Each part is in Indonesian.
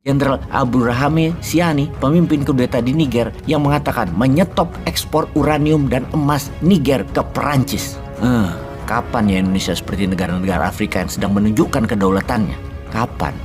Jenderal Abdurrahman Chiani, pemimpin kudeta di Niger, yang mengatakan menyetop ekspor uranium dan emas Niger ke Perancis. Kapan ya Indonesia seperti negara-negara Afrika yang sedang menunjukkan kedaulatannya? Kapan?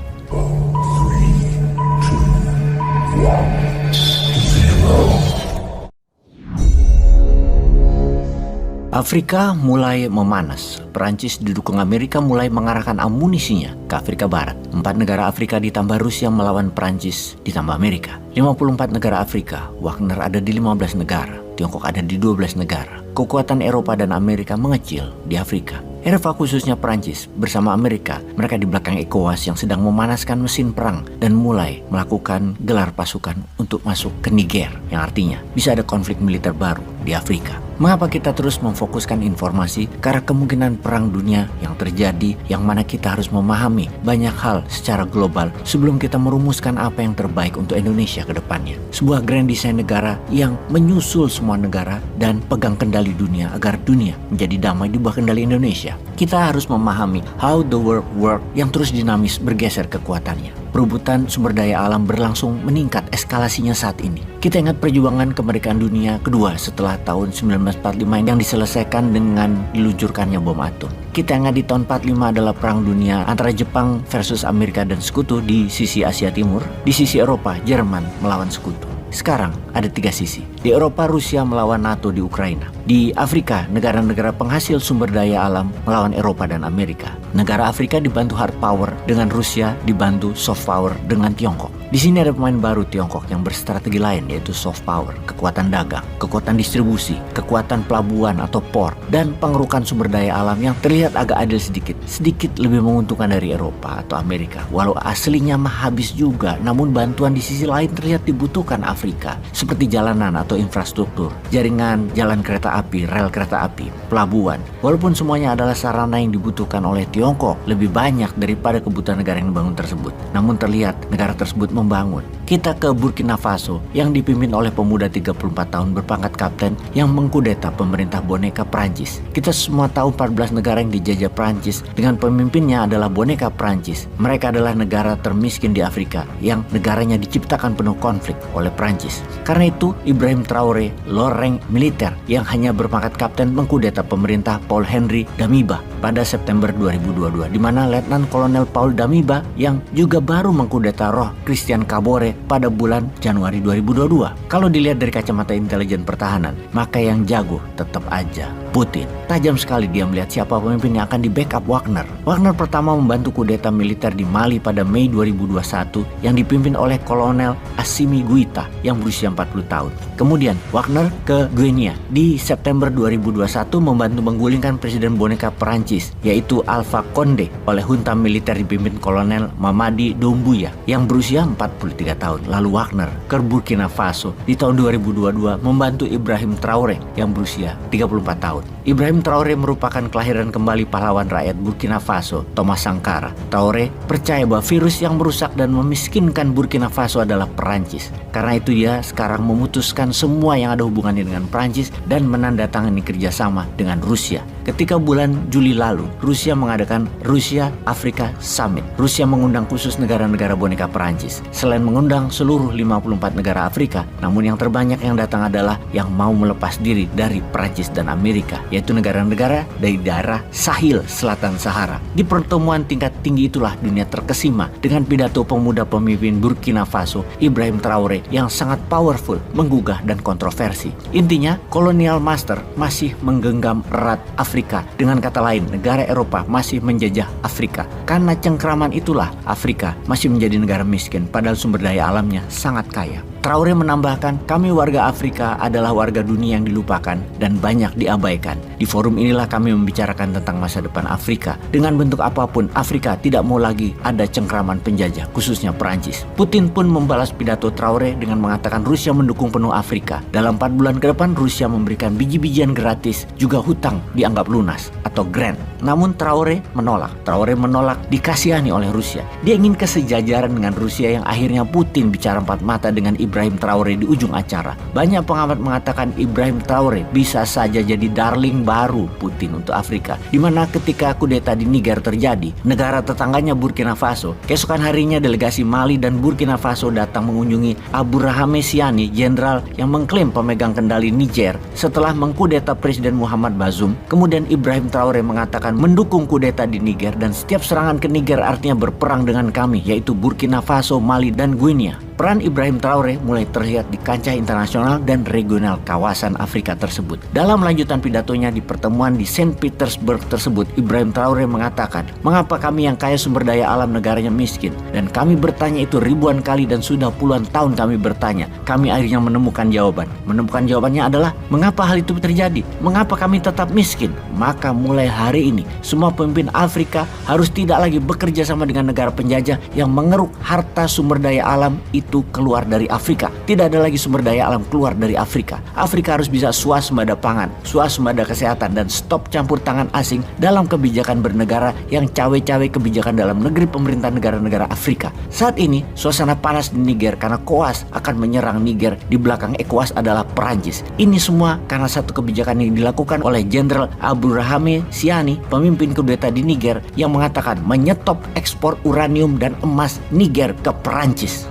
Afrika mulai memanas. Perancis didukung Amerika mulai mengarahkan amunisinya ke Afrika Barat. 4 negara Afrika ditambah Rusia melawan Perancis ditambah Amerika. 54 negara Afrika, Wagner ada di 15 negara, Tiongkok ada di 12 negara. Kekuatan Eropa dan Amerika mengecil di Afrika. Eropa khususnya Perancis bersama Amerika, mereka di belakang ECOWAS yang sedang memanaskan mesin perang dan mulai melakukan gelar pasukan untuk masuk ke Niger, yang artinya bisa ada konflik militer baru di Afrika. Mengapa kita terus memfokuskan informasi ke arah kemungkinan perang dunia yang terjadi, yang mana kita harus memahami banyak hal secara global sebelum kita merumuskan apa yang terbaik untuk Indonesia ke depannya. Sebuah grand design negara yang menyusul semua negara dan pegang kendali dunia agar dunia menjadi damai di bawah kendali Indonesia. Kita harus memahami how the world work yang terus dinamis bergeser kekuatannya. Perebutan sumber daya alam berlangsung meningkat eskalasinya saat ini. Kita ingat perjuangan kemerdekaan dunia kedua setelah tahun 1945 yang diselesaikan dengan diluncurkannya bom atom. Kita ingat di tahun 45 adalah perang dunia antara Jepang versus Amerika dan sekutu di sisi Asia Timur. Di sisi Eropa, Jerman melawan sekutu. Sekarang ada 3 sisi. Di Eropa, Rusia melawan NATO di Ukraina. Di Afrika, negara-negara penghasil sumber daya alam melawan Eropa dan Amerika. Negara Afrika dibantu hard power dengan Rusia dibantu soft power dengan Tiongkok. Di sini ada pemain baru Tiongkok yang berstrategi lain, yaitu soft power, kekuatan dagang, kekuatan distribusi, kekuatan pelabuhan atau port, dan pengerukan sumber daya alam yang terlihat agak adil sedikit lebih menguntungkan dari Eropa atau Amerika. Walau aslinya mah habis juga, namun bantuan di sisi lain terlihat dibutuhkan Afrika, seperti jalanan atau infrastruktur, jaringan jalan kereta api, rel kereta api, pelabuhan. Walaupun semuanya adalah sarana yang dibutuhkan oleh Tiongkok lebih banyak daripada kebutuhan negara yang dibangun tersebut, namun terlihat negara tersebut membangun. Kita ke Burkina Faso yang dipimpin oleh pemuda 34 tahun berpangkat kapten yang mengkudeta pemerintah boneka Prancis. Kita semua tahu 14 negara yang dijajah Prancis dengan pemimpinnya adalah boneka Prancis. Mereka adalah negara termiskin di Afrika yang negaranya diciptakan penuh konflik oleh Prancis. Karena itu Ibrahim Traoré, loreng militer yang hanya berpangkat kapten mengkudeta pemerintah Paul Henri Damiba pada September 2022, di mana Letnan Kolonel Paul Damiba yang juga baru mengkudeta Roh Christian Kabore pada bulan Januari 2022. Kalau dilihat dari kacamata intelijen pertahanan, maka yang jago tetap aja Putin. Tajam sekali dia melihat siapa pemimpin yang akan di-backup Wagner. Wagner pertama membantu kudeta militer di Mali pada Mei 2021 yang dipimpin oleh Kolonel Assimi Goïta yang berusia 40 tahun. Kemudian Wagner ke Guinea di September 2021 membantu menggulingkan Presiden boneka Perancis yaitu Alpha Condé oleh junta militer dipimpin Kolonel Mamadi Doumbouya yang berusia 43 tahun. Lalu Wagner ke Burkina Faso di tahun 2022 membantu Ibrahim Traoré yang berusia 34 tahun. Ibrahim Traoré merupakan kelahiran kembali pahlawan rakyat Burkina Faso, Thomas Sankara. Traoré percaya bahwa virus yang merusak dan memiskinkan Burkina Faso adalah Perancis. Karena itu dia sekarang memutuskan semua yang ada hubungannya dengan Perancis dan menandatangani kerjasama dengan Rusia. Ketika bulan Juli lalu, Rusia mengadakan Rusia Afrika Summit. Rusia mengundang khusus negara-negara boneka Perancis. Selain mengundang seluruh 54 negara Afrika, namun yang terbanyak yang datang adalah yang mau melepas diri dari Perancis dan Amerika, yaitu negara-negara dari daerah Sahel Selatan Sahara. Di pertemuan tingkat tinggi itulah dunia terkesima dengan pidato pemuda pemimpin Burkina Faso, Ibrahim Traoré, yang sangat powerful, menggugah dan kontroversi. Intinya, kolonial master masih menggenggam erat Afrika. Dengan kata lain, negara Eropa masih menjajah Afrika. Karena cengkraman itulah Afrika masih menjadi negara miskin, padahal sumber daya alamnya sangat kaya. Traoré menambahkan, kami warga Afrika adalah warga dunia yang dilupakan dan banyak diabaikan. Di forum inilah kami membicarakan tentang masa depan Afrika. Dengan bentuk apapun, Afrika tidak mau lagi ada cengkraman penjajah, khususnya Perancis. Putin pun membalas pidato Traoré dengan mengatakan Rusia mendukung penuh Afrika. Dalam 4 bulan ke depan, Rusia memberikan biji-bijian gratis, juga hutang dianggap lunas atau grant. Namun Traoré menolak. Traoré menolak dikasihani oleh Rusia. Dia ingin kesejajaran dengan Rusia yang akhirnya Putin bicara empat mata dengan Ibrahim Ibrahim Traore di ujung acara. Banyak pengamat mengatakan Ibrahim Traore bisa saja jadi darling baru Putin untuk Afrika, di mana ketika kudeta di Niger terjadi, negara tetangganya Burkina Faso, keesokan harinya delegasi Mali dan Burkina Faso datang mengunjungi Abdourahmane Tiani, jenderal yang mengklaim pemegang kendali Niger setelah mengkudeta Presiden Muhammad Bazoum. Kemudian Ibrahim Traore mengatakan mendukung kudeta di Niger dan setiap serangan ke Niger artinya berperang dengan kami, yaitu Burkina Faso, Mali, dan Guinea. Peran Ibrahim Traore mulai terlihat di kancah internasional dan regional kawasan Afrika tersebut. Dalam lanjutan pidatonya di pertemuan di Saint Petersburg tersebut, Ibrahim Traore mengatakan, mengapa kami yang kaya sumber daya alam negaranya miskin? Dan kami bertanya itu ribuan kali dan sudah puluhan tahun kami bertanya. Kami akhirnya menemukan jawaban. Menemukan jawabannya adalah, mengapa hal itu terjadi? Mengapa kami tetap miskin? Maka mulai hari ini, semua pemimpin Afrika harus tidak lagi bekerja sama dengan negara penjajah yang mengeruk harta sumber daya alam itu keluar dari Afrika. Tidak ada lagi sumber daya alam keluar dari Afrika. Afrika harus bisa swasembada pangan, swasembada kesehatan, dan stop campur tangan asing dalam kebijakan bernegara yang cawe-cawe kebijakan dalam negeri pemerintah negara-negara Afrika. Saat ini, suasana panas di Niger karena ECOWAS akan menyerang Niger. Di belakang ECOWAS adalah Perancis. Ini semua karena satu kebijakan yang dilakukan oleh Jenderal Abdourahmane Tiani, pemimpin kudeta di Niger, yang mengatakan menyetop ekspor uranium dan emas Niger ke Perancis.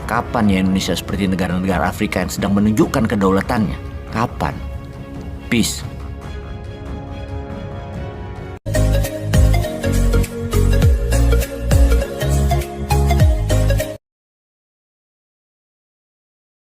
Kapan ya Indonesia seperti negara-negara Afrika yang sedang menunjukkan kedaulatannya? Kapan? Peace.